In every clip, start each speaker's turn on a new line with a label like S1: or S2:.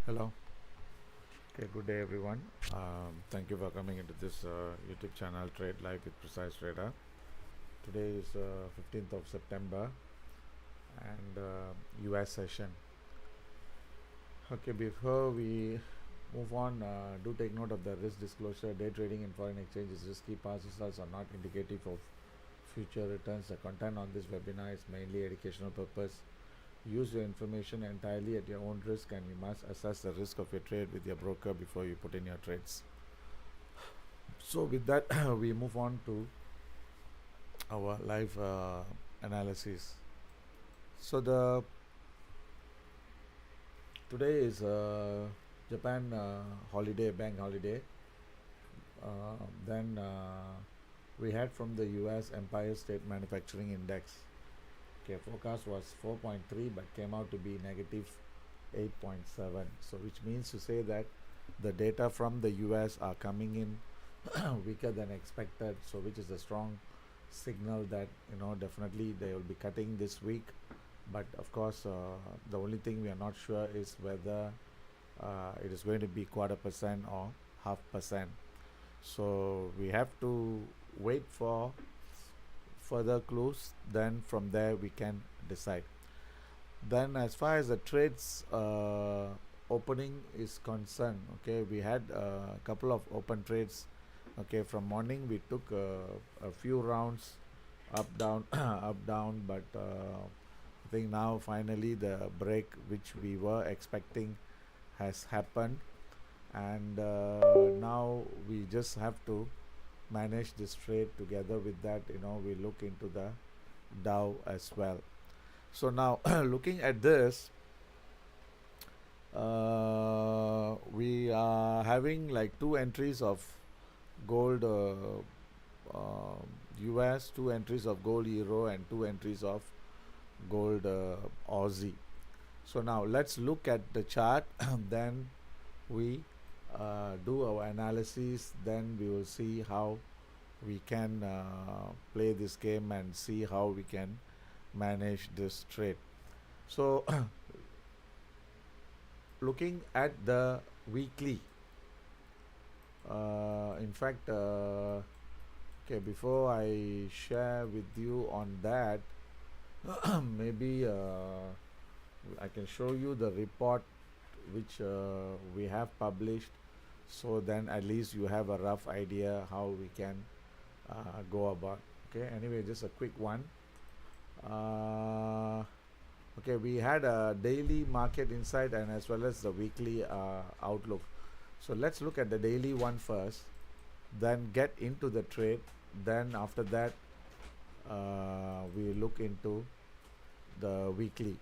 S1: Hello. Okay, good day everyone. Thank you for coming into this YouTube channel Trade Live with Precise Trader. Today is 15th of September and US session. Okay, before we move on, do take note of the risk disclosure. Day trading in foreign exchange is risky. Past results are not indicative of future returns. The content on this webinar is mainly educational purpose. Use your information entirely at your own risk, and you must assess the risk of your trade with your broker before you put in your trades. So with that, we move on to our live analysis. So the today is Japan holiday, bank holiday. Then we had from the US Empire State Manufacturing Index. Okay, forecast was 4.3 but came out to be negative 8.7. So which means to say that the data from the US are coming in weaker than expected, so which is a strong signal that definitely they will be cutting this week. But of course, the only thing we are not sure is whether it is going to be 1/4% or 0.5%. So we have to wait for further clues, then from there we can decide. Then as far as the trades opening is concerned, okay, we had a couple of open trades. Okay, from morning we took a few rounds up down up down, but I think now finally the break which we were expecting has happened, and now we just have to manage this trade. Together with that, we look into the Dow as well. So now looking at this, we are having like two entries of gold US, two entries of gold euro, and two entries of gold Aussie. So now let's look at the chart then we do our analysis, then we will see how we can play this game and see how we can manage this trade. So looking at the weekly, in fact, okay, before I share with you on that, maybe I can show you the report which we have published, so then at least you have a rough idea how we can go about. Okay, anyway, just a quick one. Okay, we had a daily market insight and as well as the weekly outlook. So let's look at the daily one first, then get into the trade, then after that we look into the weekly.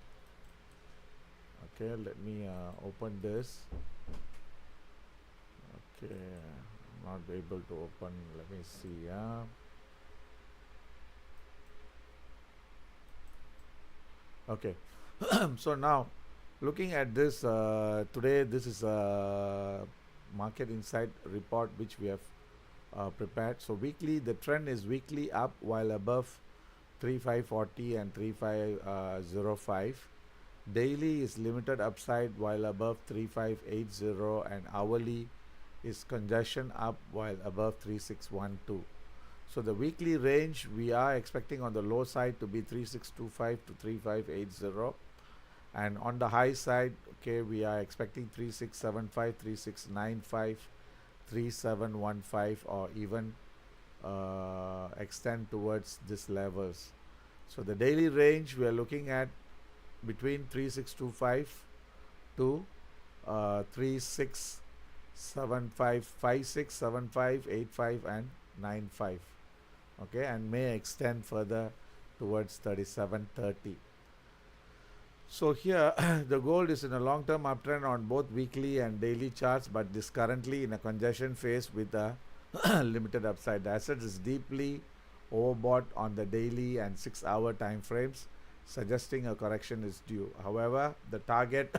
S1: Okay, let me open this. Okay, not able to open. Let me see. Okay. So now looking at this today, this is a market insight report which we have prepared. So weekly, the trend is weekly up while above 3540 and 3505. Daily is limited upside while above 3580, and hourly is congestion up while above 3612. So the weekly range we are expecting on the low side to be 3625 to 3580, and on the high side, okay, we are expecting 3675, 3695, 3715, or even extend towards these levels. So the daily range we are looking at between 3625 to 3675, 56, 75, 85 and 95. Okay, and may extend further towards 3730. So here the gold is in a long-term uptrend on both weekly and daily charts, but this currently in a congestion phase with a limited upside. The asset is deeply overbought on the daily and 6-hour time frames, suggesting a correction is due. However, the target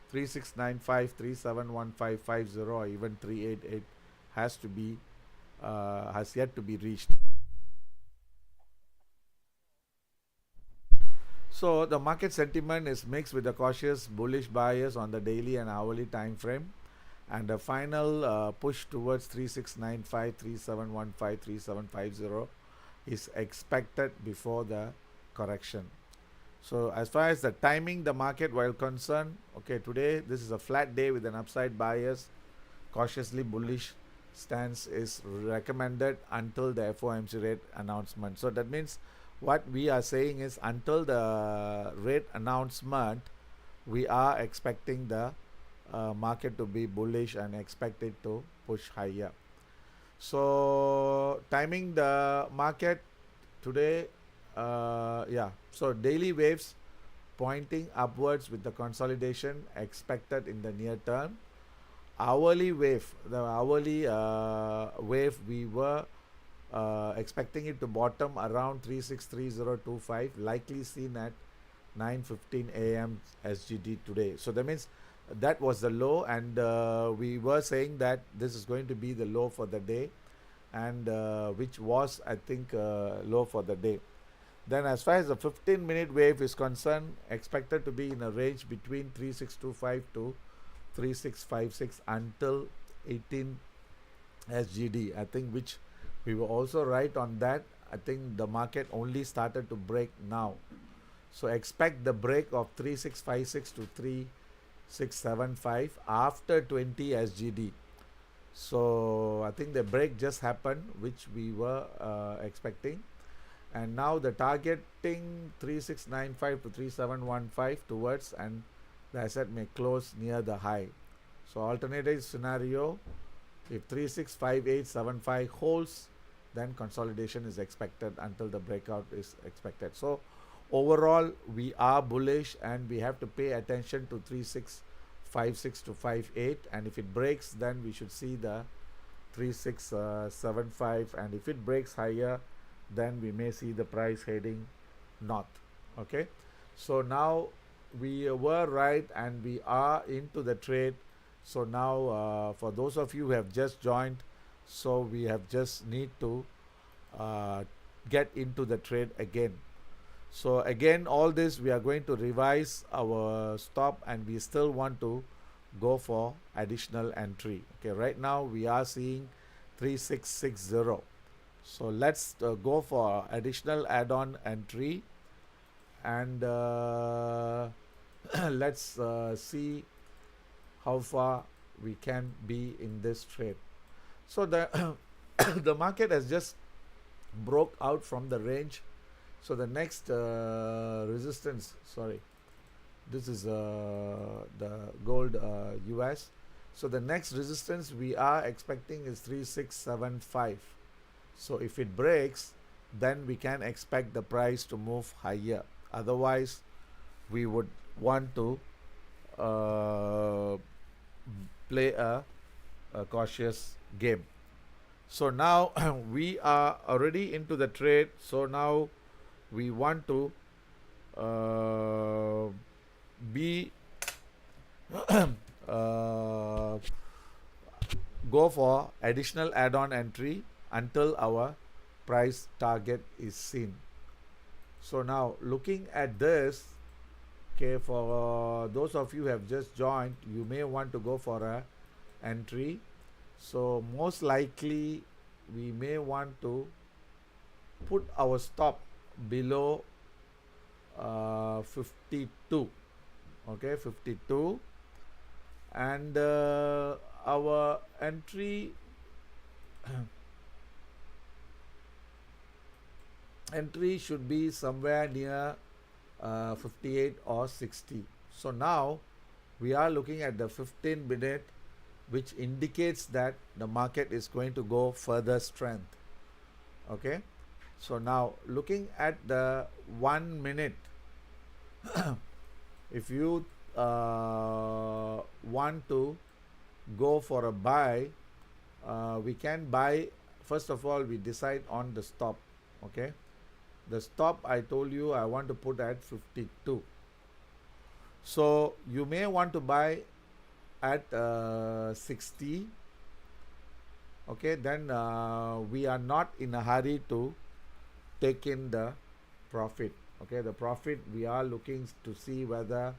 S1: 3695, 3715, 50, or even 388 has yet to be reached. So the market sentiment is mixed with the cautious bullish bias on the daily and hourly time frame, and the final push towards 3695, 3715, 3750 is expected before the correction. So as far as the timing the market while concerned, okay, today this is a flat day with an upside bias. Cautiously bullish stance is recommended until the FOMC rate announcement. So that means what we are saying is until the rate announcement, we are expecting the market to be bullish and expect it to push higher. So timing the market today, so daily waves pointing upwards with the consolidation expected in the near term. Hourly wave, the hourly wave, we were expecting it to bottom around 363025, likely seen at 9:15 a.m. SGD today. So that means that was the low, and we were saying that this is going to be the low for the day, and which was, I think, low for the day. Then as far as the 15-minute wave is concerned, expected to be in a range between 3625 to 3656 until 18 SGD, I think, which we were also right on that. I think the market only started to break now. So expect the break of 3656 to 3675 after 20 SGD. So I think the break just happened, which we were expecting. And now the targeting 3695 to 3715 towards, and the asset may close near the high. So alternative scenario, if 365875 holds, then consolidation is expected until the breakout is expected. So overall, we are bullish, and we have to pay attention to 3656 to 58, and if it breaks, then we should see the 3675, and if it breaks higher, then we may see the price heading north. Okay, so now we were right and we are into the trade. So now for those of you who have just joined, so we have just need to get into the trade again. So again, all this we are going to revise our stop, and we still want to go for additional entry. Okay, right now we are seeing 3660. So let's go for additional add-on entry, and let's see how far we can be in this trade. So the the market has just broke out from the range. So the next resistance, sorry, this is the gold US. So the next resistance we are expecting is 3675. So if it breaks, then we can expect the price to move higher. Otherwise, we would want to play a cautious game. So now we are already into the trade. So now we want to be go for additional add-on entry until our price target is seen. So now looking at this, okay, for those of you who have just joined, you may want to go for a entry. So most likely we may want to put our stop below 52. Okay, 52, and our entry entry should be somewhere near 58 or 60. So now we are looking at the 15-minute, which indicates that the market is going to go further strength. Okay, so now looking at the 1 minute, if you want to go for a buy, we can buy. First of all, we decide on the stop. Okay, the stop, I told you I want to put at 52. So you may want to buy at 60. Okay, then we are not in a hurry to take in the profit. Okay, the profit we are looking to see whether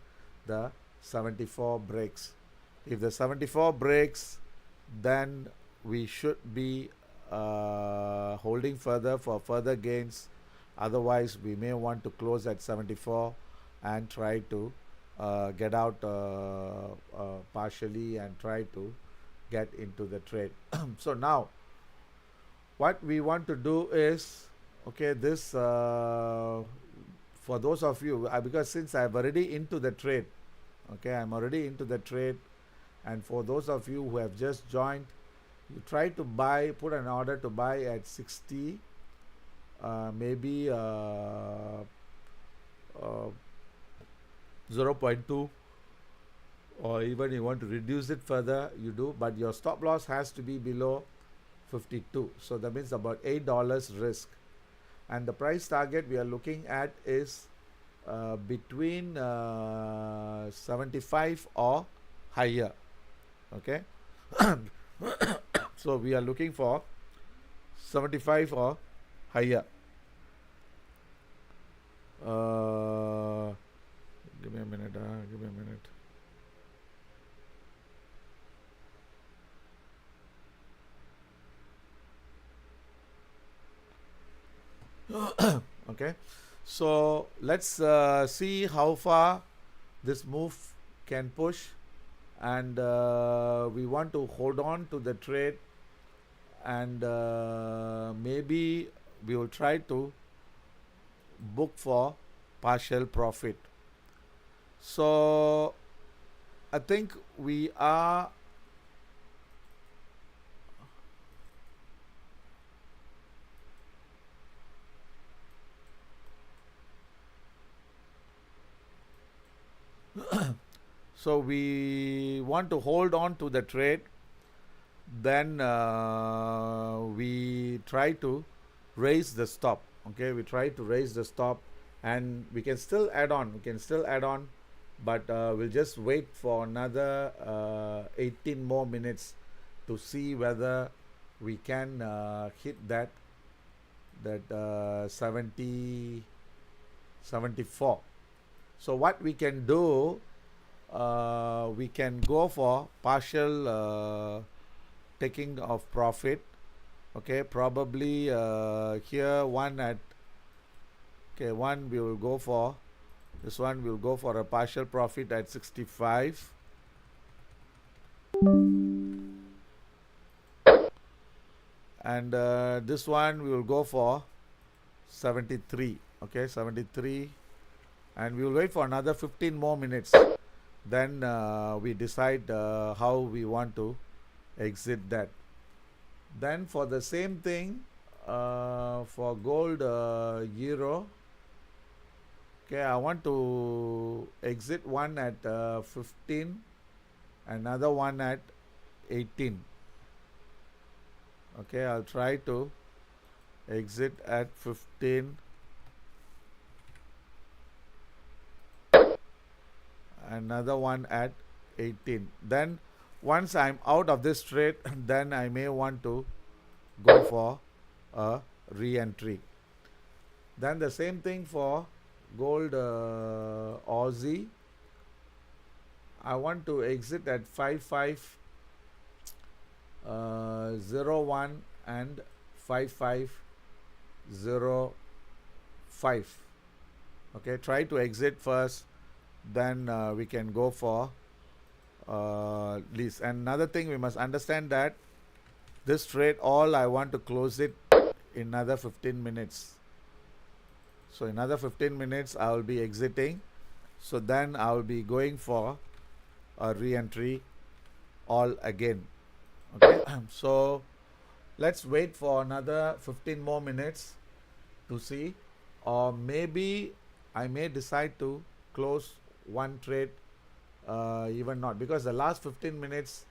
S1: the 74 breaks. If the 74 breaks, then we should be holding further for further gains. Otherwise, we may want to close at 74 and try to get out partially and try to get into the trade. So now what we want to do is, okay, this for those of you, because since I'm already into the trade, okay, I'm already into the trade, and for those of you who have just joined, you try to buy, put an order to buy at 60, maybe 0.2, or even you want to reduce it further, you do, but your stop loss has to be below 52. So that means about $8 risk, and the price target we are looking at is between 75 or higher. Okay. So we are looking for 75 or higher. Give me a minute. Give me a minute. Okay, so let's see how far this move can push, and we want to hold on to the trade, and maybe we will try to book for partial profit. So I think we are so we want to hold on to the trade, then we try to raise the stop. Okay, we try to raise the stop, and we can still add on, but we'll just wait for another 18 more minutes to see whether we can hit that 74. So what we can do, we can go for partial taking of profit. Okay, probably here one at, okay, one we will go for, this one will go for a partial profit at 65, and this one we will go for 73. Okay, 73, and we will wait for another 15 more minutes, then we decide how we want to exit that. Then for the same thing, for gold, euro, okay, I want to exit one at 15, another one at 18. Okay, I'll try to exit at 15, another one at 18. Then once I'm out of this trade, then I may want to go for a re-entry. Then the same thing for gold, Aussie. I want to exit at 5501 and 5505. Okay, try to exit first, then we can go for lease. And another thing, we must understand that this trade, all I want to close it in another 15 minutes. So another 15 minutes I will be exiting, so then I will be going for a re-entry all again. Okay, so let's wait for another 15 more minutes to see, or maybe I may decide to close one trade, even not, because the last 15 minutes,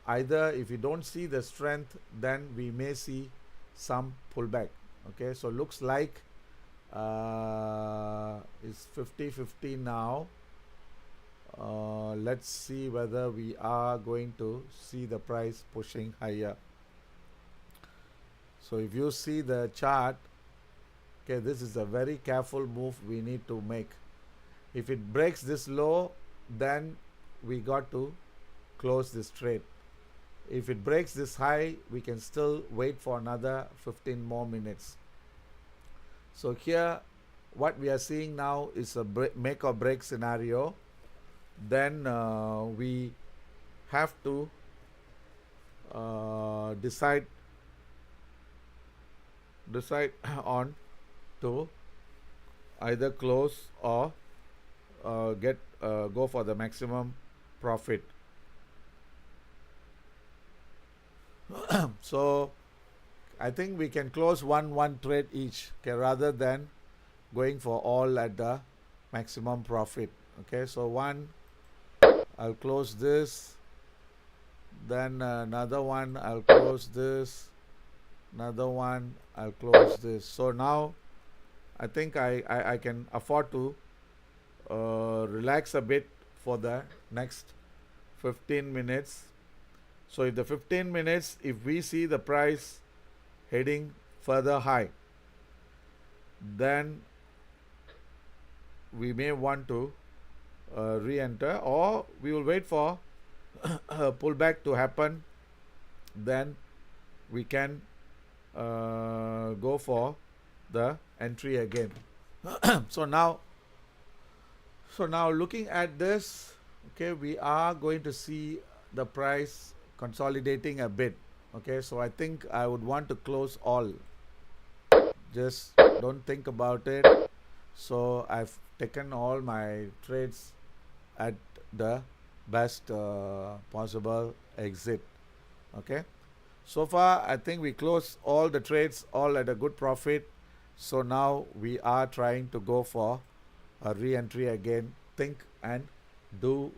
S1: either if you don't see the strength, then we may see some pullback. Okay, so looks like it's 50-50 now. Let's see whether we are going to see the price pushing higher. So if you see the chart, Okay, this is a very careful move we need to make. If it breaks this low, then we got to close this trade. If it breaks this high, we can still wait for another 15 more minutes. So here what we are seeing now is a make or break scenario. Then we have to decide on to either close or go for the maximum profit. So I think we can close one trade each, okay, rather than going for all at the maximum profit. Okay, so one, I'll close this, then another one, I'll close this, another one, I'll close this. So now I think I can afford to relax a bit for the next 15 minutes. So if the 15 minutes, if we see the price heading further high, then we may want to re-enter, or we will wait for a pullback to happen. Then we can go for the entry again. So now looking at this, okay, we are going to see the price consolidating a bit. Okay, so I think I would want to close all. Just don't think about it. So I've taken all my trades at the best possible exit. Okay, so far I think we closed all the trades all at a good profit. So now we are trying to go for a re-entry again. Think and do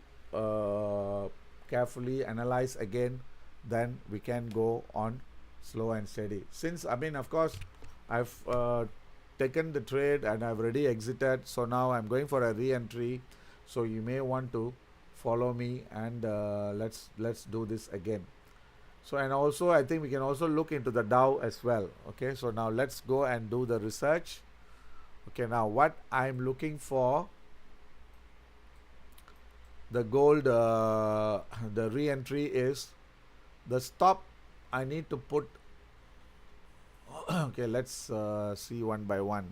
S1: carefully analyze again, then we can go on slow and steady. Since of course I've taken the trade and I've already exited, so now I'm going for a re-entry. So you may want to follow me and let's do this again. So, and also I think we can also look into the Dow as well. Okay, so now let's go and do the research. Okay, now what I'm looking for, the gold, the re-entry is the stop I need to put. Okay, let's see one by one.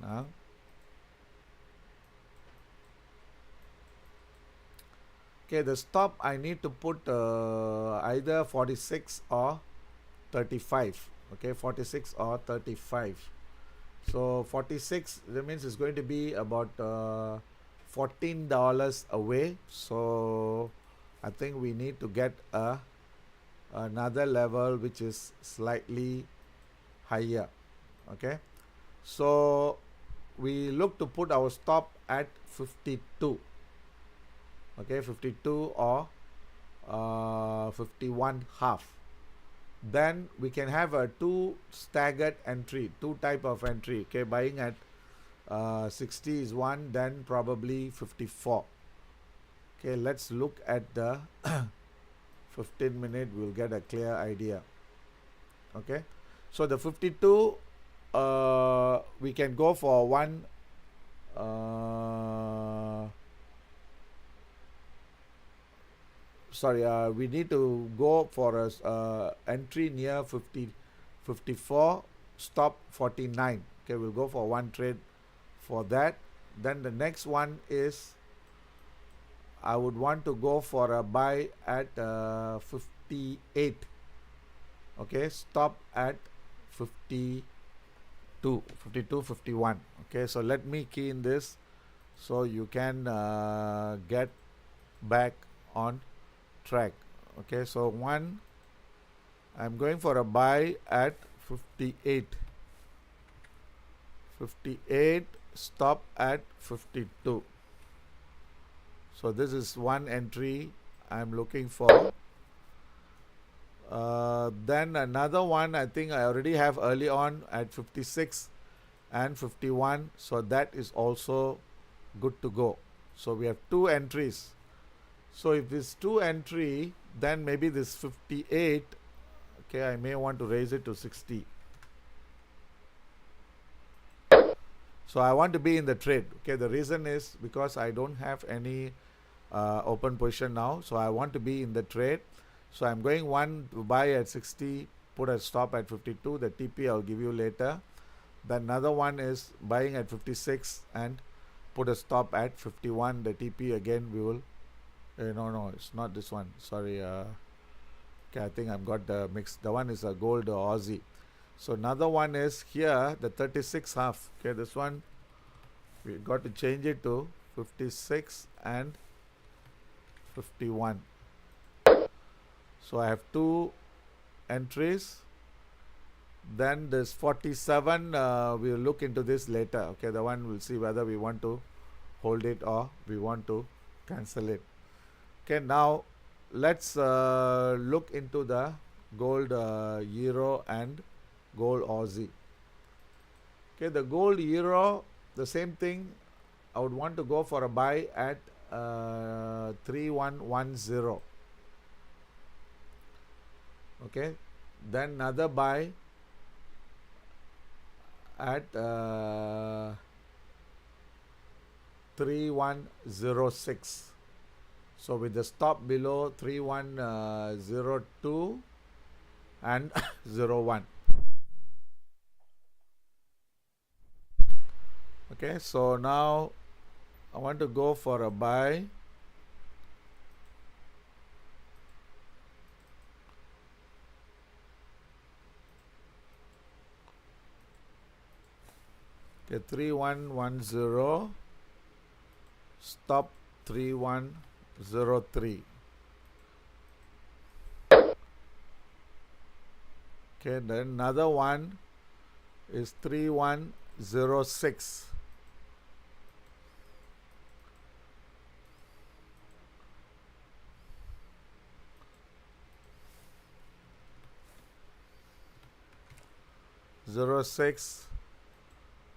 S1: Okay, the stop I need to put either 46 or 35. Okay, 46 or 35. So 46, that means it's going to be about $14 away. So I think we need to get another level which is slightly higher. Okay, so we look to put our stop at 52. Okay, 52 or 51 half. Then we can have a two staggered entry, two type of entry. Okay, buying at 60 is one, then probably 54. Okay, let's look at the 15 minute, we'll get a clear idea. Okay, so the 52, we can go for one we need to go for a entry near 54, stop 49. Okay, we'll go for one trade for that. Then the next one is I would want to go for a buy at 58. Okay, stop at 52, 51. Okay, so let me key in this so you can get back on track. Okay, so one, I'm going for a buy at 58, stop at 52. So this is one entry I'm looking for. Then another one I think I already have early on at 56 and 51, so that is also good to go. So we have two entries. So if this two entry, then maybe this 58, okay, I may want to raise it to 60. So I want to be in the trade. Okay, the reason is because I don't have any open position now, so I want to be in the trade. So I'm going one to buy at 60, put a stop at 52. The TP I'll give you later. Then another one is buying at 56 and put a stop at 51. The TP again we will no, it's not this one, sorry. Okay, I think I've got the mix. The one is a gold Aussie. So another one is here, the 36 half. Okay, this one we got to change it to 56 and 51. So I have two entries. Then this 47, we'll look into this later. Okay, the one we'll see whether we want to hold it or we want to cancel it. Okay, now let's look into the gold euro and gold Aussie. Okay, the gold euro, the same thing. I would want to go for a buy at 3110. Okay, then another buy at 3106. So with the stop below 3102 and 01. Okay, so now I want to go for a buy okay, 3110, stop 3103. Okay, then another one is 3106.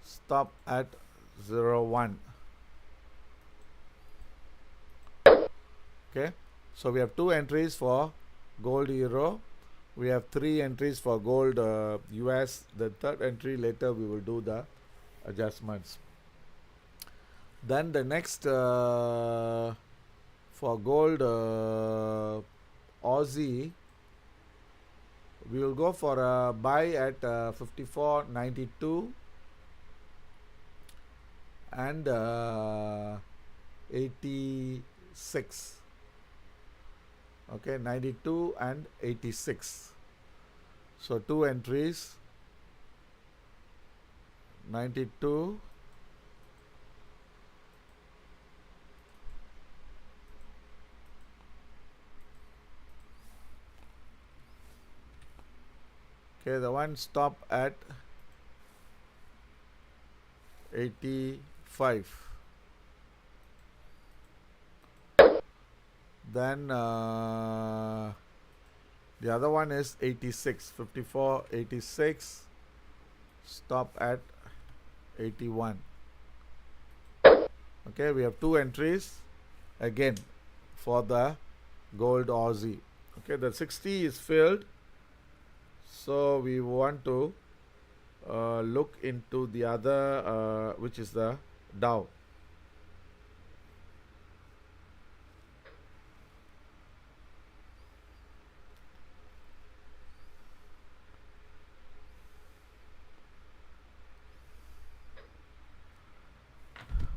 S1: Stop at 01. Okay, so we have two entries for gold euro. We have three entries for gold US. The third entry later we will do the adjustments. Then the next for gold Aussie, we will go for a buy at 54.92 and 86. Okay, 92 and 86. So two entries, 92 okay, the one stop at 85. Then the other one is 86, 54, 86, stop at 81. Okay, we have two entries again for the gold Aussie. Okay, the 60 is filled, so we want to look into the other which is the Dow.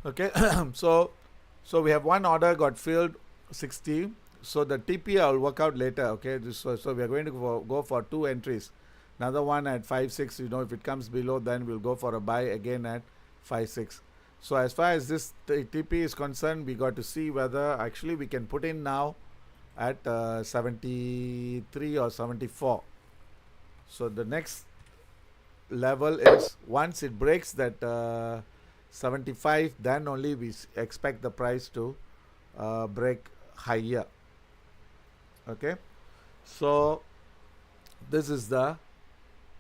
S1: Okay, so we have one order got filled 60. So the TP I will work out later. Okay, so we are going to go for two entries. Another one at 5.6. You know, if it comes below, then we'll go for a buy again at 5.6. So as far as this TP is concerned, we got to see whether actually we can put in now at 73 or 74. So the next level is once it breaks that 75, then only we expect the price to break higher. Okay, so this is the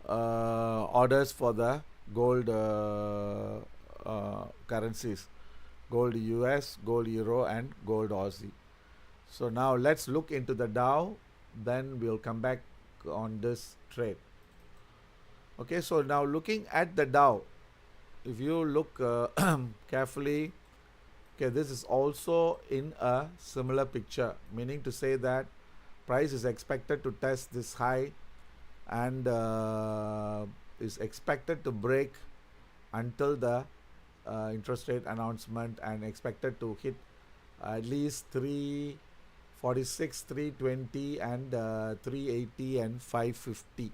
S1: orders for the gold currencies, gold US, gold euro and gold Aussie. So now let's look into the Dow, then we'll come back on this trade. Okay, so now looking at the Dow, if you look carefully, okay, this is also in a similar picture, meaning to say that price is expected to test this high and is expected to break until the interest rate announcement, and expected to hit at least 346, 320 and 380 and 550.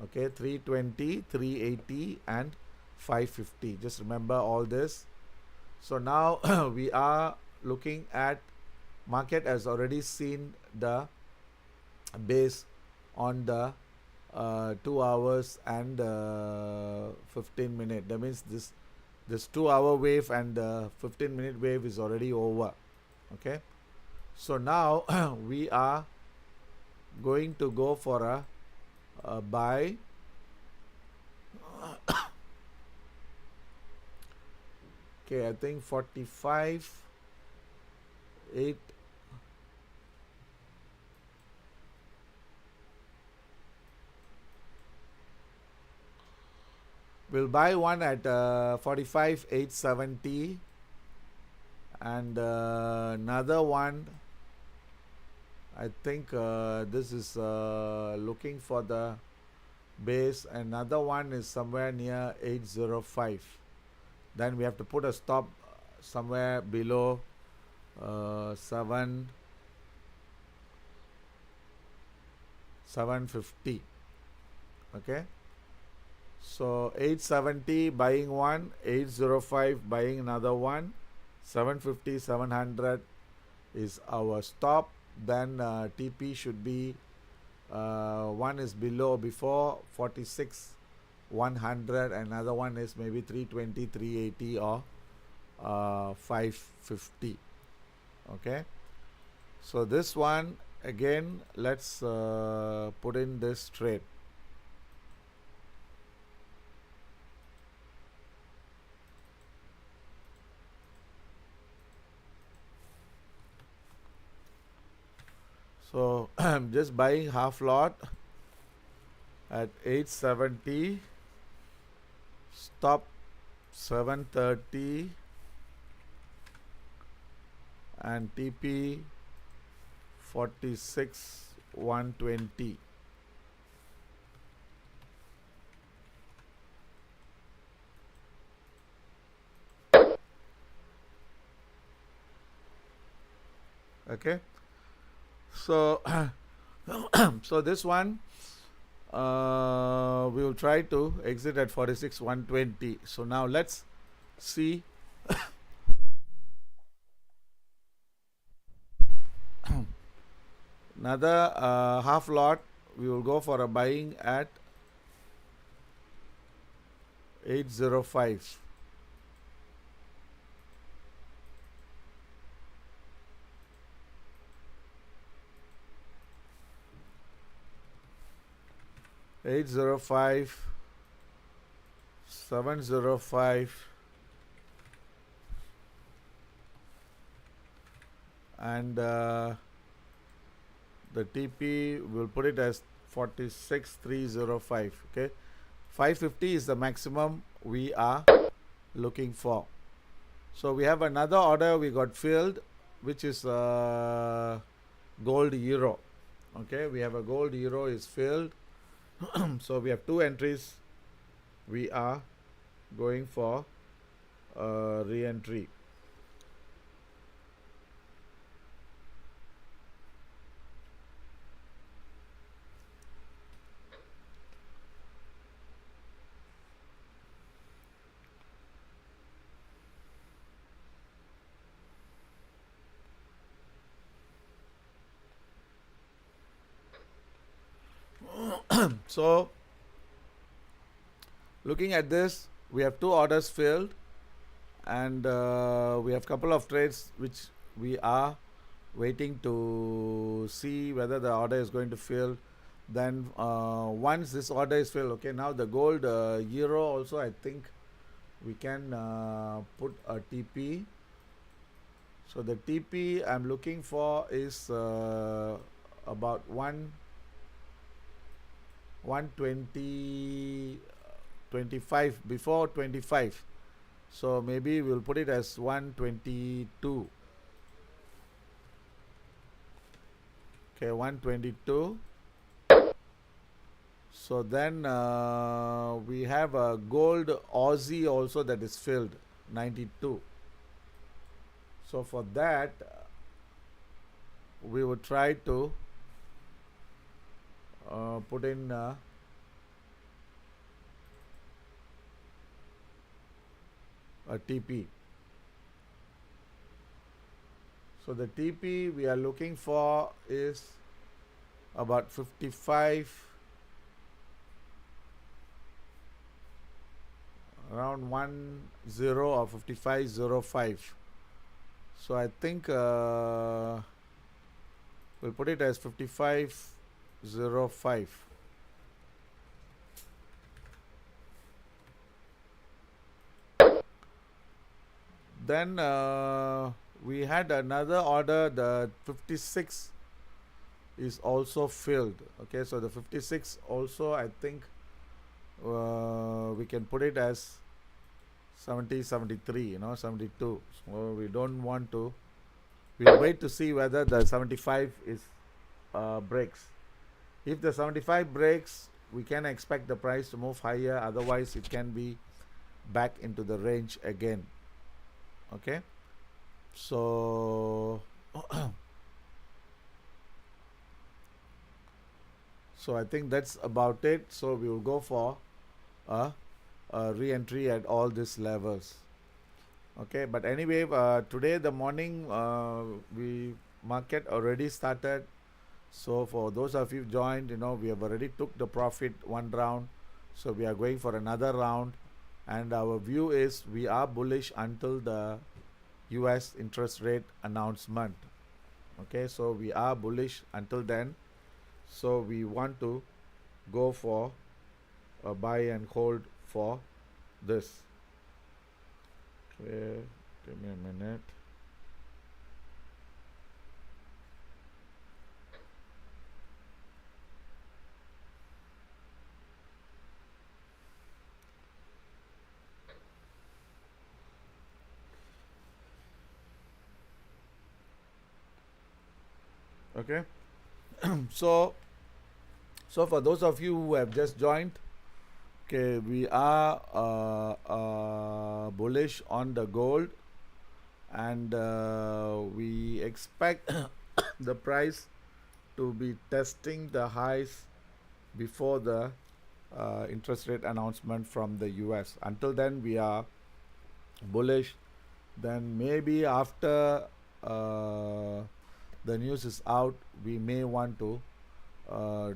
S1: Okay, 320, 380 and 550. Just remember all this. So now we are looking at market has already seen the base on the 2 hours and 15 minute. That means this 2 hour wave and the 15-minute wave is already over. Okay, so now we are going to go for a buy. Okay, I think 45 8. We'll buy one at 45 870 and another one, I think this is looking for the base. Another one is somewhere near 805. Then we have to put a stop somewhere below 750. Okay, so 870 buying one, 805 buying another one, 750, 700 is our stop. Then TP should be one is below before 46 100, another one is maybe 320, 380 or 550. Okay, so this one again, let's put in this trade. So I'm just buying half lot at 870, stop 730 and TP 46 120. Okay, so so this one we will try to exit at 46 120. So now let's see another half lot. We will go for a buying at 805. Eight 705 and the TP will put it as 46305. Okay, 550 is the maximum we are looking for. So we have another order we got filled, which is gold euro. Okay, we have a gold euro is filled. So we have two entries. We are going for re-entry. So looking at this, we have two orders filled and we have couple of trades which we are waiting to see whether the order is going to fill. Then once this order is filled, okay, now the gold euro also, I think we can put a TP. So the TP I'm looking for is about 120 25, before 25. So maybe we'll put it as 122. Okay, 122. So then we have a gold Aussie also that is filled, 92. So for that, we would try to put in a TP. So the TP we are looking for is about 55, around 10 or 55.05. So I think we'll put it as 55.05. Then we had another order, the 56 is also filled. Okay, so the 56 also, I think we can put it as 70, 73, 72. So we don't want to, we'll wait to see whether the 75 is breaks. If the 75 breaks, we can expect the price to move higher, otherwise it can be back into the range again. Okay, so so I think that's about it. So we will go for a re-entry at all these levels. Okay, but anyway, today the morning we market already started. So for those of you joined, we have already took the profit one round, so we are going for another round, and our view is we are bullish until the US interest rate announcement. Okay, so we are bullish until then, so we want to go for a buy and hold for this. Okay, give me a minute. Okay, so for those of you who have just joined, okay, we are bullish on the gold, and we expect the price to be testing the highs before the interest rate announcement from the US. Until then, we are bullish. Then maybe after the news is out, we may want to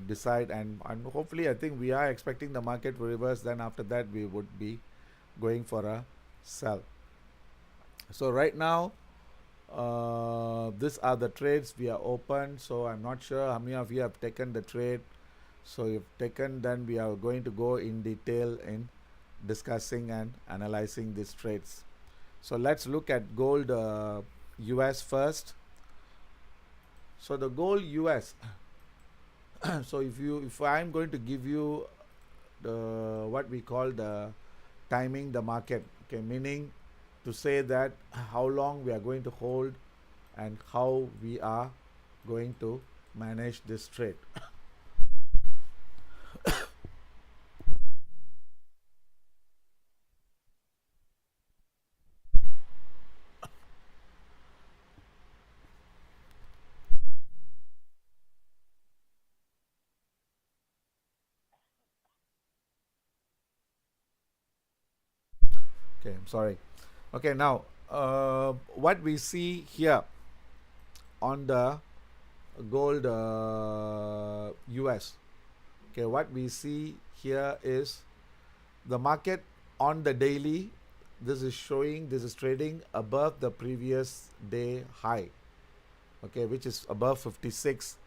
S1: decide, and hopefully I think we are expecting the market to reverse. Then after that we would be going for a sell. So right now these are the trades we are open. So I'm not sure how many of you have taken the trade. So if taken, then we are going to go in detail in discussing and analyzing these trades. So let's look at gold US first. So the gold US, so if I'm going to give you the what we call the timing the market, okay, meaning to say that how long we are going to hold and how we are going to manage this trade. Okay, I'm sorry. Okay, now what we see here on the gold US, okay, what we see here is the market on the daily. This is trading above the previous day high, okay, which is above 56,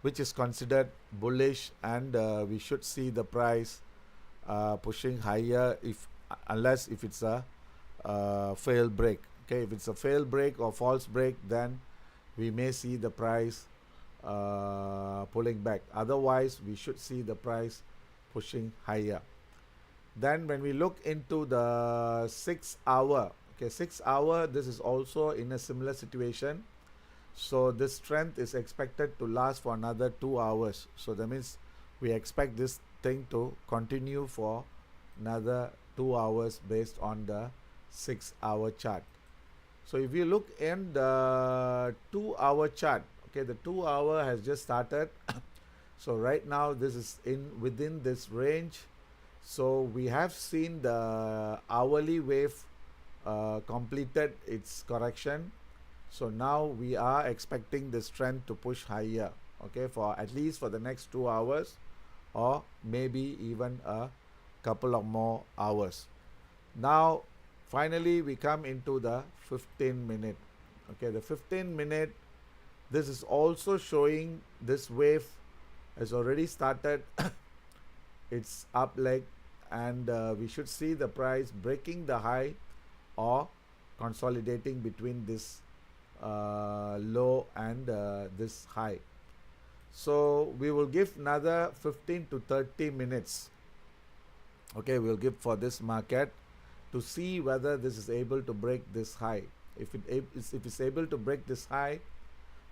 S1: which is considered bullish, and we should see the price pushing higher unless if it's a fail break. Okay, if it's a fail break or false break, then we may see the price pulling back. Otherwise, we should see the price pushing higher. Then when we look into the 6 hour, okay, 6 hour, this is also in a similar situation. So this strength is expected to last for another 2 hours. So that means we expect this thing to continue for another 2 hours based on the 6 hour chart. So if you look in the 2 hour chart, okay, the 2 hour has just started. So right now this is in within this range. So we have seen the hourly wave completed its correction. So now we are expecting this trend to push higher, okay, for at least for the next 2 hours, or maybe even a couple of more hours. Now finally we come into the 15-minute. Okay, the 15-minute, this is also showing this wave has already started its up leg, and we should see the price breaking the high or consolidating between this low and this high. So we will give another 15 to 30 minutes. Okay, we'll give for this market to see whether this is able to break this high. If it's able to break this high,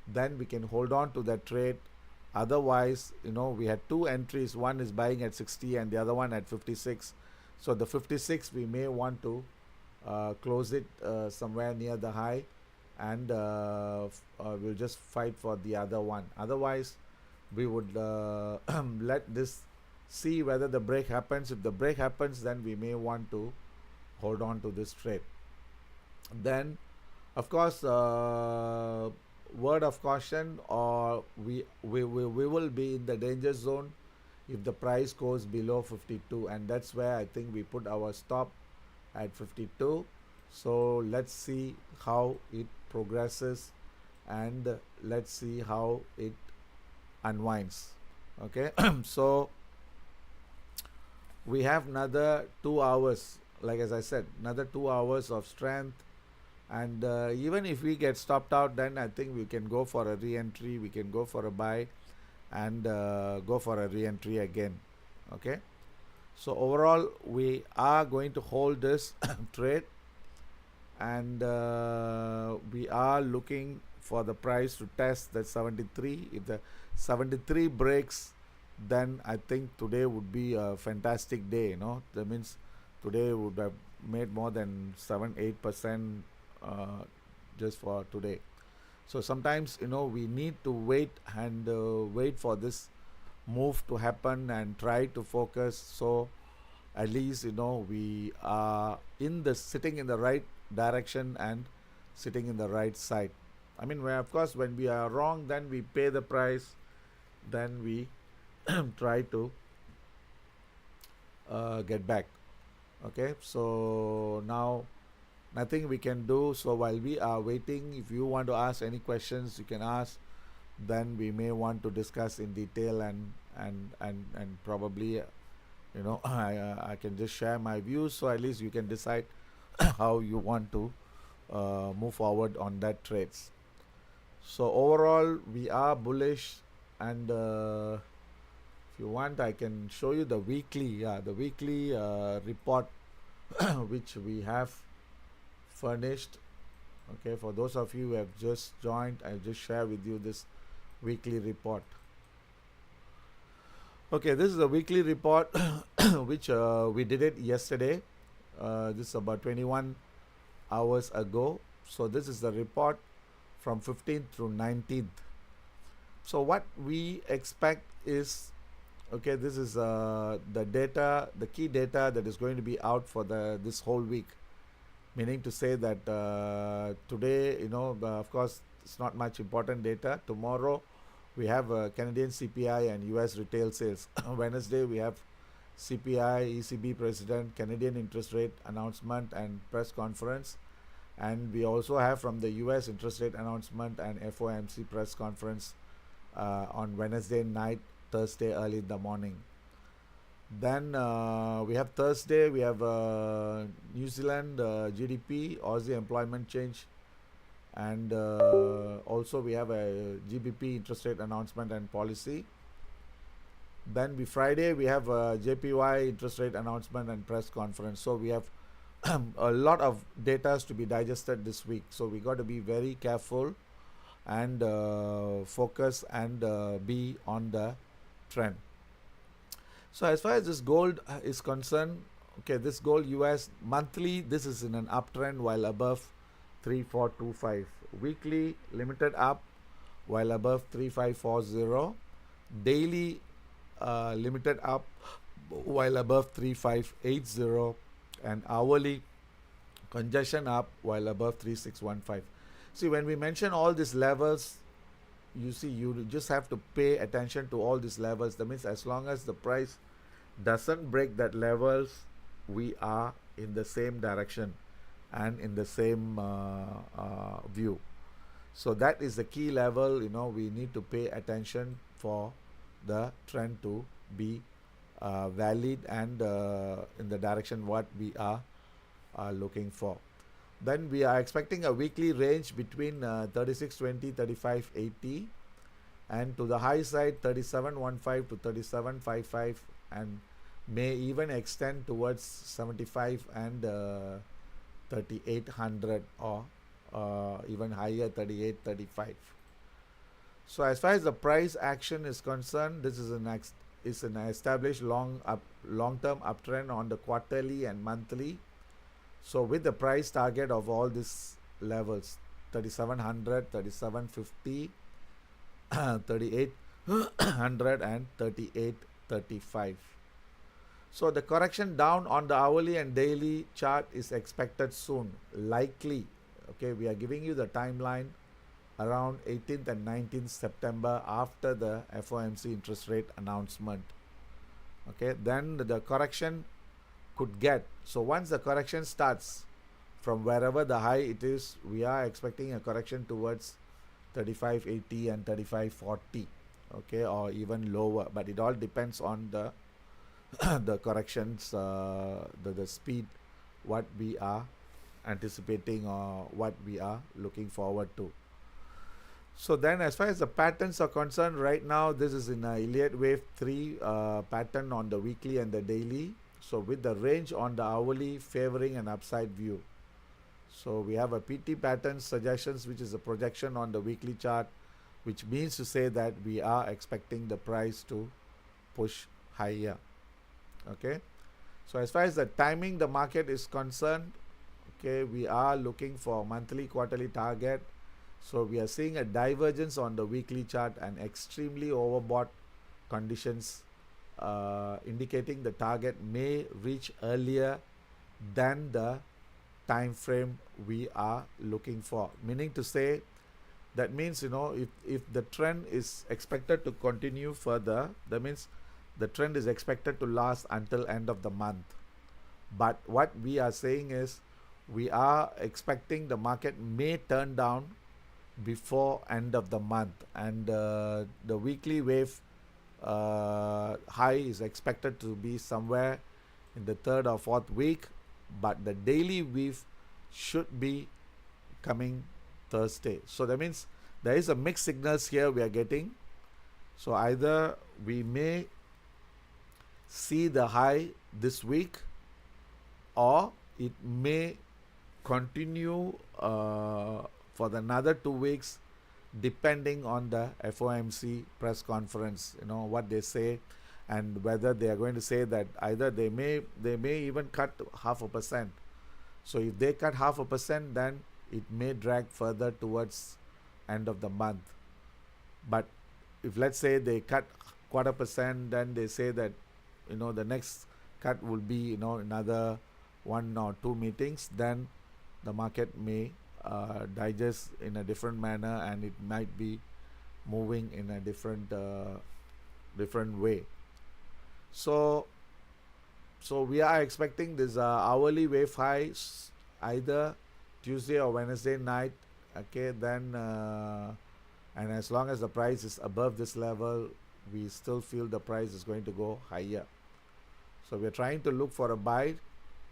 S1: then we can hold on to that trade. Otherwise, we had two entries. One is buying at 60 and the other one at 56. So the 56 we may want to close it somewhere near the high, and we'll just fight for the other one. Otherwise, we would let this see whether the break happens. If the break happens, then we may want to hold on to this trade. Then of course, word of caution, or we will be in the danger zone if the price goes below 52, and that's where I think we put our stop at 52. So let's see how it progresses, and let's see how it unwinds. Okay. So we have another 2 hours, like as I said, another 2 hours of strength. And even if we get stopped out, then I think we can go for a re-entry, we can go for a buy, and go for a re-entry again. Okay, so overall we are going to hold this trade, and we are looking for the price to test that 73. If the 73 breaks, then I think today would be a fantastic day. That means today would have made more than 7-8% just for today. So sometimes we need to wait and wait for this move to happen and try to focus, so at least we are sitting in the right direction and sitting in the right side. I mean, of course, when we are wrong, then we pay the price, then we try to get back. Okay, so now nothing we can do. So while we are waiting, if you want to ask any questions, you can ask. Then we may want to discuss in detail, and probably I can just share my views, so at least you can decide how you want to move forward on that trades. So overall we are bullish, and if you want, I can show you the weekly report which we have furnished. Okay, for those of you who have just joined, I'll just share with you this weekly report. Okay, this is a weekly report which we did it yesterday. This is about 21 hours ago. So this is the report from 15th through 19th. So what we expect is, okay, this is the data, the key data that is going to be out for this whole week. Meaning to say that today, of course, it's not much important data. Tomorrow, we have Canadian CPI and US retail sales. Wednesday, we have CPI, ECB president, Canadian interest rate announcement and press conference. And we also have from the US interest rate announcement and FOMC press conference on Wednesday night, Thursday early in the morning. Then we have Thursday, we have New Zealand GDP, Aussie employment change, and also we have a GBP interest rate announcement and policy. Then Friday we have JPY interest rate announcement and press conference. So we have a lot of data to be digested this week. So we got to be very careful and focus and be on the trend. So as far as this gold is concerned, okay, this gold US monthly, this is in an uptrend while above 3425. Weekly limited up while above 3540. Daily limited up while above 3580, and hourly congestion up while above 3615. See, when we mention all these levels, you see, you just have to pay attention to all these levels. That means as long as the price doesn't break that levels, we are in the same direction and in the same view. So that is the key level, we need to pay attention for the trend to be valid and in the direction what we are looking for. Then we are expecting a weekly range between 3620, 3580, and to the high side 3715 to 3755, and may even extend towards 75 and 3800, or even higher 3835. So as far as the price action is concerned, this is an established long-term uptrend on the quarterly and monthly. So with the price target of all these levels, 3700, 3750, 3800 and 3835. So the correction down on the hourly and daily chart is expected soon, likely. Okay, we are giving you the timeline around 18th and 19th September after the FOMC interest rate announcement. Okay, then the correction could get. So once the correction starts from wherever the high it is, we are expecting a correction towards 3580 and 3540. Okay, or even lower, but it all depends on the the corrections, the speed, what we are anticipating or what we are looking forward to. So then as far as the patterns are concerned, right now this is in a Elliott wave 3 pattern on the weekly and the daily. So with the range on the hourly favoring an upside view. So we have a PT pattern suggestions, which is a projection on the weekly chart, which means to say that we are expecting the price to push higher. Okay, so as far as the timing the market is concerned, okay, we are looking for monthly quarterly target. So we are seeing a divergence on the weekly chart and extremely overbought conditions, indicating the target may reach earlier than the time frame we are looking for. Meaning to say, that means, if the trend is expected to continue further, that means the trend is expected to last until end of the month. But what we are saying is, we are expecting the market may turn down before end of the month, and the weekly wave high is expected to be somewhere in the third or fourth week, but the daily wave should be coming Thursday. So that means there is a mixed signals here we are getting. So either we may see the high this week, or it may continue for another 2 weeks, depending on the FOMC press conference, what they say, and whether they are going to say that either they may even cut 0.5%. So if they cut 0.5%, then it may drag further towards end of the month. But if let's say they cut 0.25%, then they say that the next cut will be another 1 or 2 meetings, then the market may digest in a different manner, and it might be moving in a different way. So we are expecting this hourly wave high either Tuesday or Wednesday night. Okay, then and as long as the price is above this level, we still feel the price is going to go higher. So we are trying to look for a buy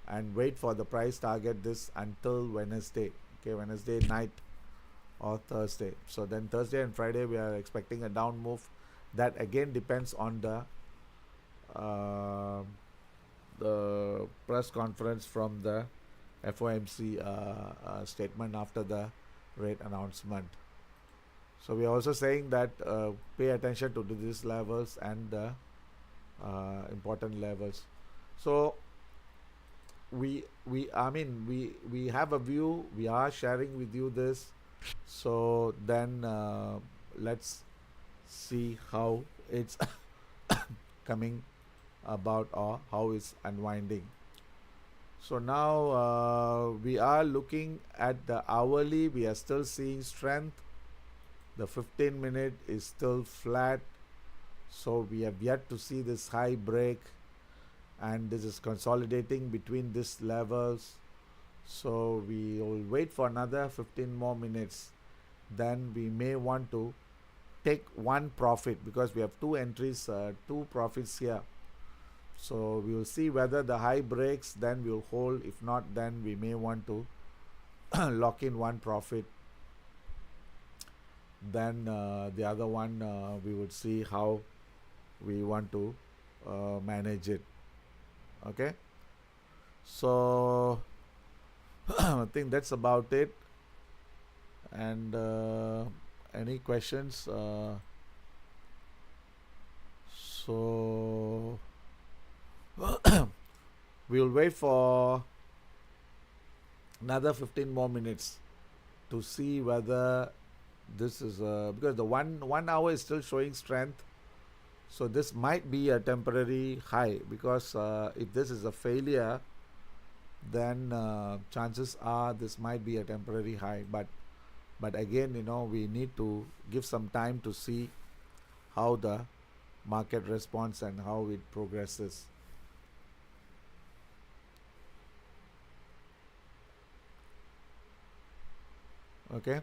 S1: and wait for the price target this until Wednesday. Okay, Wednesday night or Thursday. So then Thursday and Friday we are expecting a down move. That again depends on the uh, the press conference from the FOMC statement after the rate announcement. So we are also saying that pay attention to these levels and the important levels. So we have a view. We are sharing with you this. So then let's see how it's coming about or how it's unwinding. So now we are looking at the hourly. We are still seeing strength. The 15-minute is still flat. So we have yet to see this high break, and this is consolidating between these levels. So we will wait for another 15 more minutes. Then we may want to take one profit because we have two entries, two profits here. So we will see whether the high breaks, then we will hold. If not, then we may want to lock in one profit. Then the other one we would see how we want to manage it. Okay, so I think that's about it. And any questions? So we'll wait for another 15 more minutes to see whether this is because the one hour is still showing strength. So this might be a temporary high, because if this is a failure, then chances are this might be a temporary high. But again, we need to give some time to see how the market responds and how it progresses. Okay,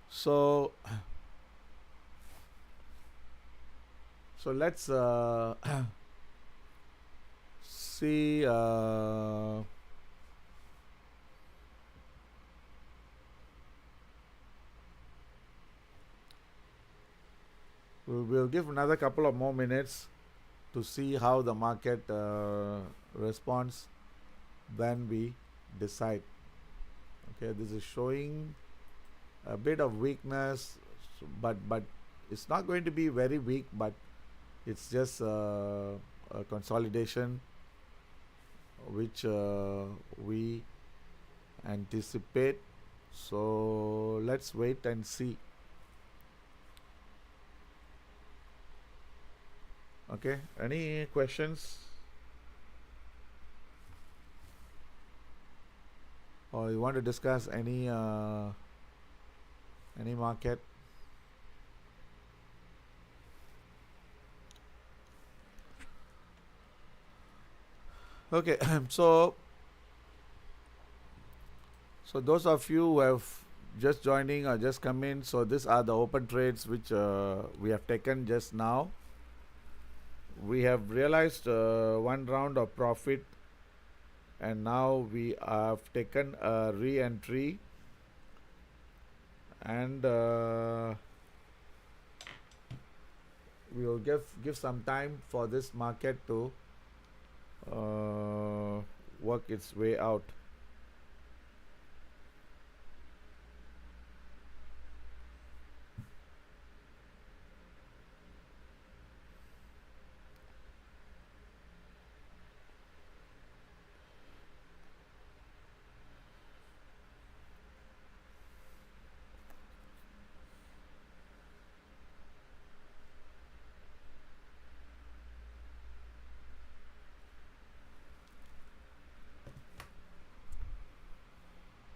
S1: so let's see we'll give another couple of more minutes to see how the market responds. Then we decide. Okay, this is showing a bit of weakness, but it's not going to be very weak, but it's just a consolidation which we anticipate. So let's wait and see. Okay, any questions? Or you want to discuss any market? Okay, so those of you who have just joining or just come in, so these are the open trades which we have taken just now. We have realized one round of profit, and now we have taken a re-entry, and we will give some time for this market to work its way out.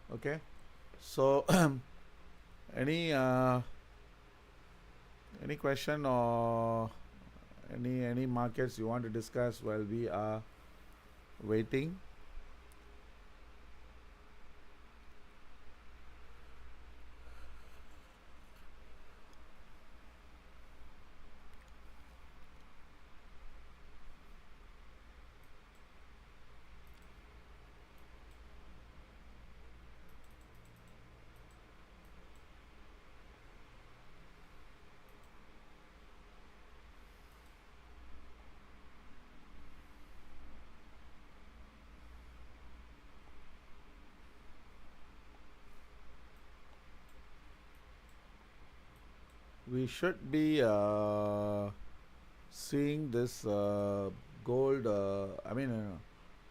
S1: Okay, so any question or any markets you want to discuss while we are waiting? we should be seeing this gold.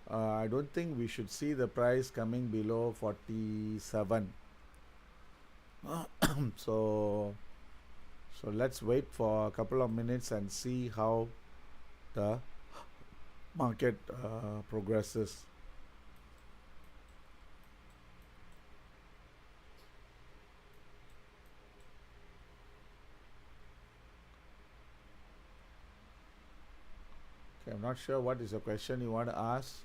S1: I don't think we should see the price coming below 47. so so let's wait for a couple of minutes and see how the market progresses. Okay, I'm not sure what is the question you want to ask.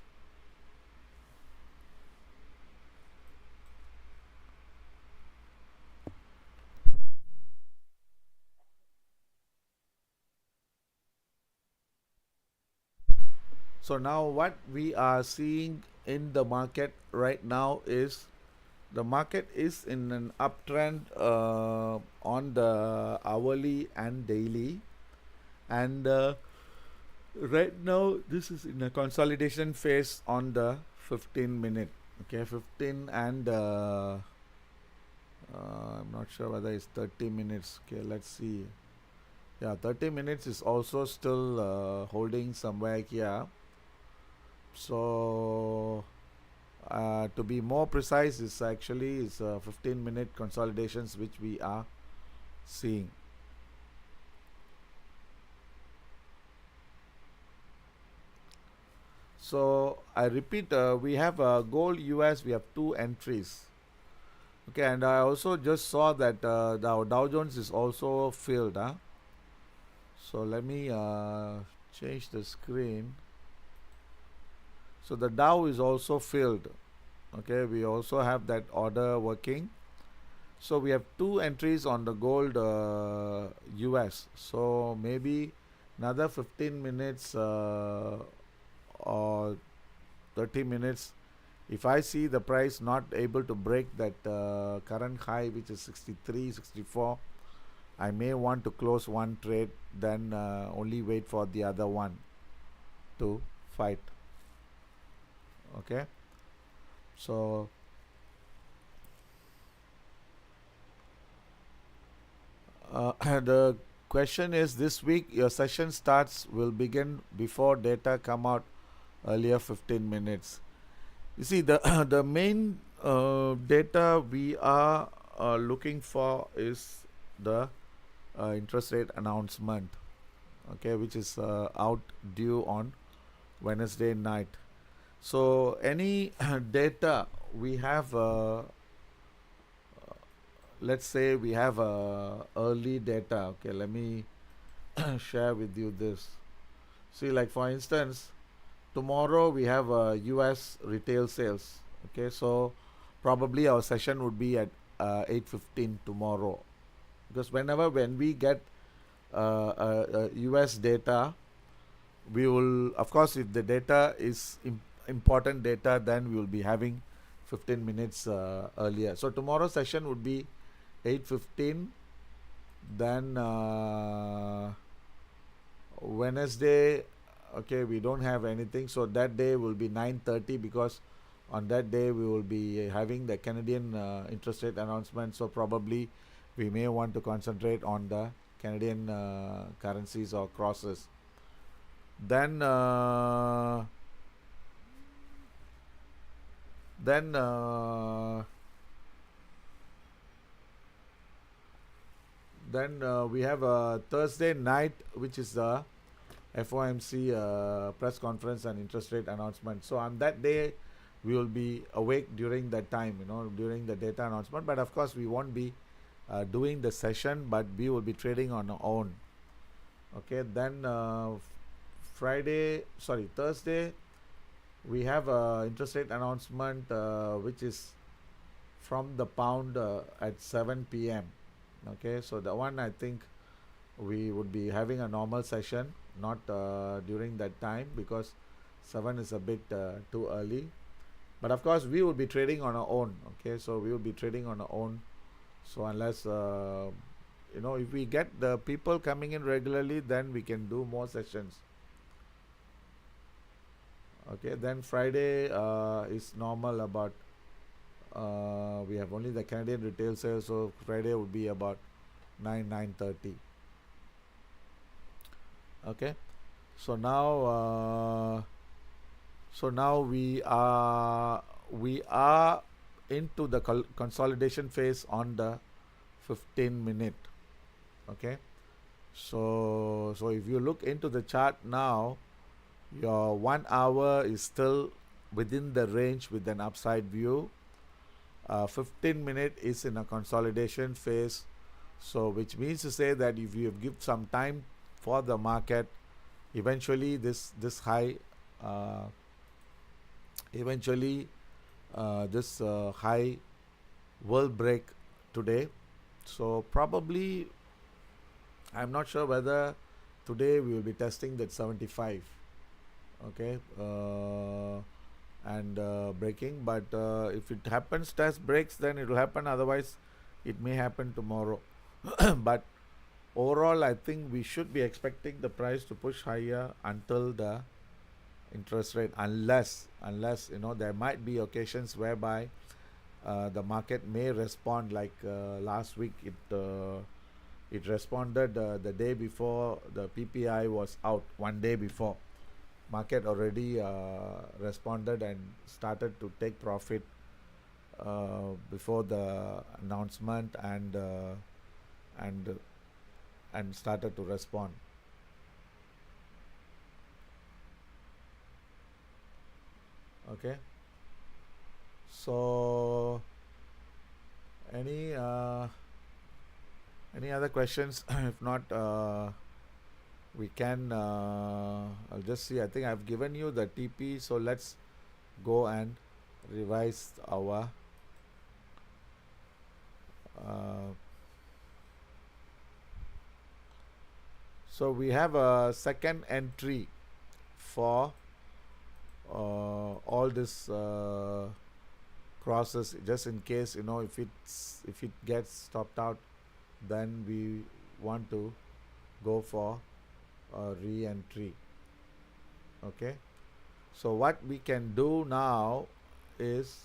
S1: So now what we are seeing in the market right now is the market is in an uptrend on the hourly and daily, and right now this is in a consolidation phase on the 15 minute. Okay, 15 and I'm not sure whether it's 30 minutes. Okay, let's see. Yeah, 30 minutes is also still holding somewhere here. So to be more precise, is actually is 15-minute consolidations which we are seeing. So I repeat, we have gold US. We have two entries. Okay, and I also just saw that the Dow Jones is also filled. So let me change the screen. So the Dow is also filled. Okay, we also have that order working. So we have two entries on the gold US. So maybe another 15 minutes or 30 minutes. If I see the price not able to break that current high, which is 63, 64, I may want to close one trade, then only wait for the other one to fight. Okay. So the question is, this week your session will begin before data come out earlier 15 minutes. You see, the the main data we are looking for is the interest rate announcement, okay, which is out due on Wednesday night. So any data we have, let's say we have early data. Okay, let me share with you this. See, like for instance, tomorrow we have US retail sales. Okay, so probably our session would be at 8:15 tomorrow, because when we get US data, we will, of course, if the data is important data, then we will be having 15 minutes earlier. So tomorrow's session would be 8:15. Then Wednesday, okay, we don't have anything, so that day will be 9:30, because on that day we will be having the Canadian interest rate announcement. So probably we may want to concentrate on the Canadian currencies or crosses. Then then we have a Thursday night, which is the FOMC press conference and interest rate announcement. So on that day, we will be awake during that time, during the data announcement. But of course, we won't be doing the session, but we will be trading on our own. Okay, then Thursday, we have a interest rate announcement, which is from the pound at 7 p.m. Okay, so the one, I think we would be having a normal session, not during that time, because 7 is a bit too early. But of course, we will be trading on our own. Okay, so we will be trading on our own. So unless if we get the people coming in regularly, then we can do more sessions. Okay, then Friday is normal. About we have only the Canadian retail sales, so Friday would be about 9:30. Okay, so now we are into the consolidation phase on the 15 minute. Okay, so if you look into the chart now, your 1 hour is still within the range with an upside view. 15 minute is in a consolidation phase, so which means to say that if you give some time for the market, eventually this high uh, eventually this high will break today. So probably I'm not sure whether today we will be testing that 75. Okay, and breaking, but if it happens test breaks, then it will happen, otherwise it may happen tomorrow. But overall I think we should be expecting the price to push higher until the interest rate, unless there might be occasions whereby the market may respond, like last week it responded the day before the PPI was out. One day before, market already responded and started to take profit before the announcement, and and started to respond. Okay, so any other questions? If not, we can I'll just see. I think I've given you the TP, so let's go and revise our uh, so we have a second entry for all this crosses, just in case, if it gets stopped out, then we want to go for a re-entry. Okay, so what we can do now is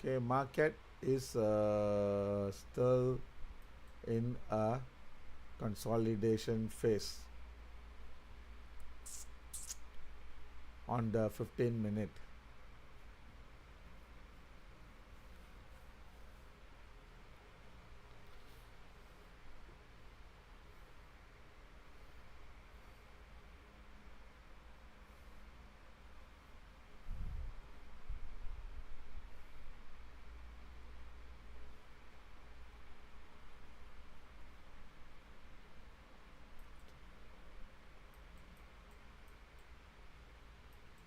S1: okay, market is still in a consolidation phase on the 15 minute.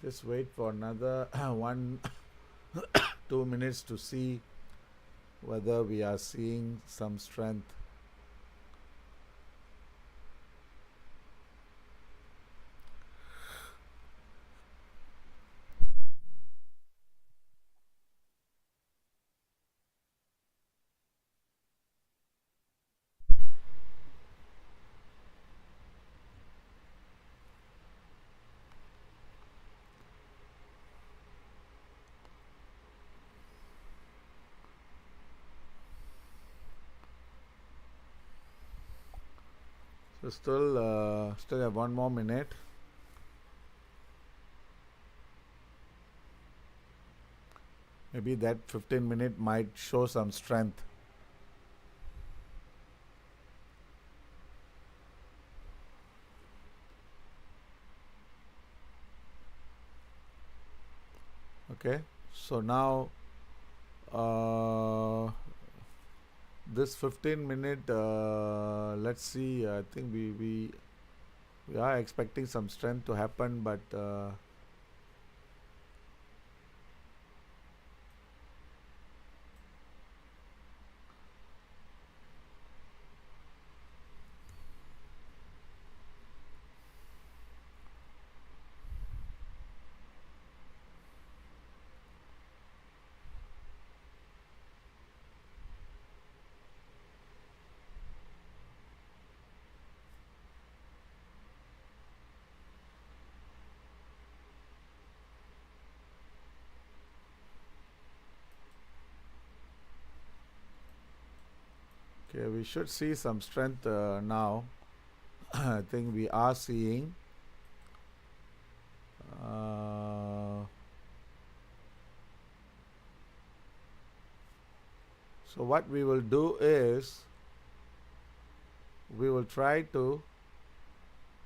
S1: Just wait for another 1-2 minutes to see whether we are seeing some strength. So still have 1 more minute. Maybe that 15 minute might show some strength. Okay, so now this 15 minute, let's see. I think we are expecting some strength to happen, but should see some strength now. I think we are seeing so what we will do is we will try to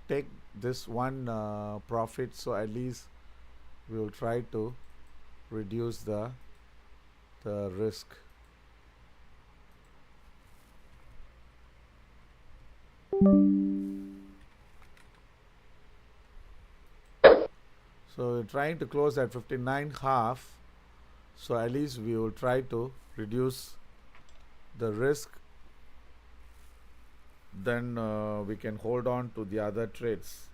S1: take this one profit, so at least we will try to reduce the risk. So we're trying to close at 59.5, so at least we will try to reduce the risk, then we can hold on to the other trades.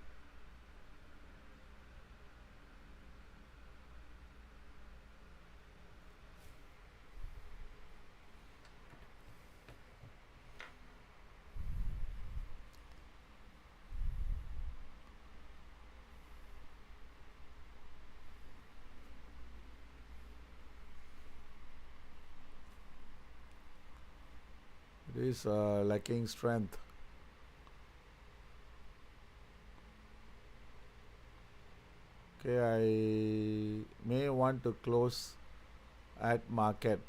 S1: It is lacking strength. Okay, I may want to close at market.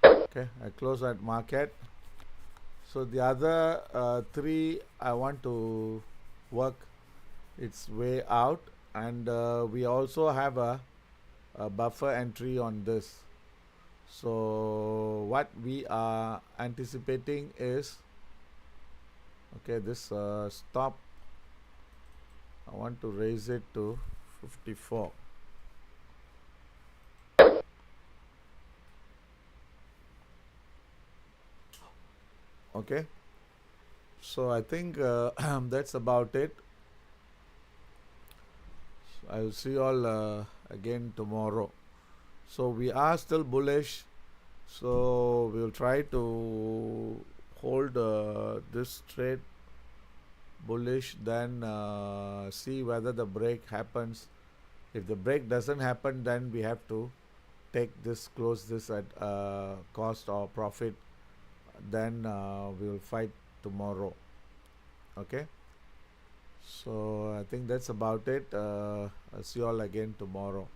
S1: Okay, I close at market. So the other three I want to work its way out, and we also have a buffer entry on this. So what we are anticipating is, okay, this stop, I want to raise it to 54. Okay, so I think that's about it. I'll see you all again tomorrow. So we are still bullish, so we'll try to hold this trade bullish, then see whether the break happens. If the break doesn't happen, then we have to take this, close this at cost or profit, then we'll fight tomorrow. Okay, so I think that's about it. I'll see you all again tomorrow.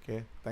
S1: Okay, thank